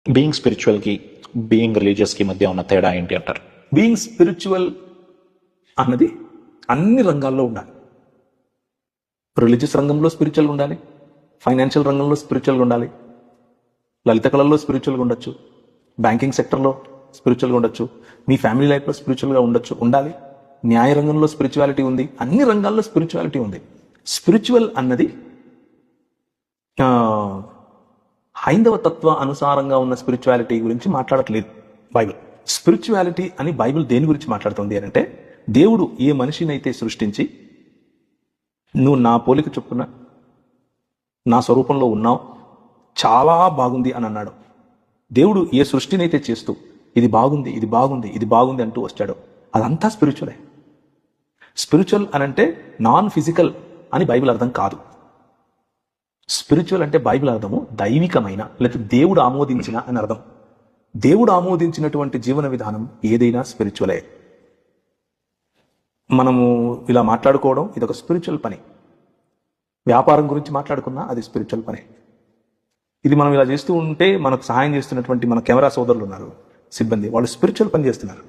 Being స్పిరిచువల్కి being రిలీజియస్కి మధ్య ఉన్న తేడా ఏంటి అంటారు? బీయింగ్ స్పిరిచువల్ అన్నది అన్ని రంగాల్లో ఉండాలి. రిలీజియస్ రంగంలో స్పిరిచువల్గా ఉండాలి, ఫైనాన్షియల్ రంగంలో స్పిరిచువల్గా ఉండాలి, లలిత కళల్లో స్పిరిచువల్గా ఉండొచ్చు, బ్యాంకింగ్ సెక్టర్లో స్పిరిచువల్గా ఉండొచ్చు, మీ ఫ్యామిలీ లైఫ్లో స్పిరిచువల్గా ఉండాలి. న్యాయ రంగంలో స్పిరిచువాలిటీ ఉంది, అన్ని రంగాల్లో స్పిరిచువాలిటీ ఉంది. స్పిరిచువల్ అన్నది హైందవ తత్వ అనుసారంగా ఉన్న స్పిరిచువాలిటీ గురించి మాట్లాడట్లేదు బైబిల్. స్పిరిచువాలిటీ అని బైబిల్ దేని గురించి మాట్లాడుతుంది అని అంటే, దేవుడు ఏ మనిషినైతే సృష్టించి నువ్వు నా పోలిక చొప్పున నా స్వరూపంలో ఉన్నావు, చాలా బాగుంది అని అన్నాడు. దేవుడు ఏ సృష్టినైతే చేస్తూ ఇది బాగుంది, ఇది బాగుంది, ఇది బాగుంది అంటూ వచ్చాడో అదంతా స్పిరిచువలే. స్పిరిచువల్ అని అంటే నాన్ ఫిజికల్ అని బైబిల్ అర్థం కాదు. స్పిరిచువల్ అంటే బైబిల్ అర్థము దైవికమైన లేదా దేవుడు ఆమోదించిన అని అర్థం. దేవుడు ఆమోదించినటువంటి జీవన విధానం ఏదైనా స్పిరిచువలే. మనము ఇలా మాట్లాడుకోవడం ఇది ఒక స్పిరిచువల్ పని. వ్యాపారం గురించి మాట్లాడుకున్నా అది స్పిరిచువల్ పని. ఇది మనం ఇలా చేస్తూ ఉంటే మనకు సహాయం చేస్తున్నటువంటి మన కెమెరా సోదరులు ఉన్నారు, సిబ్బంది, వాళ్ళు స్పిరిచువల్ పని చేస్తున్నారు.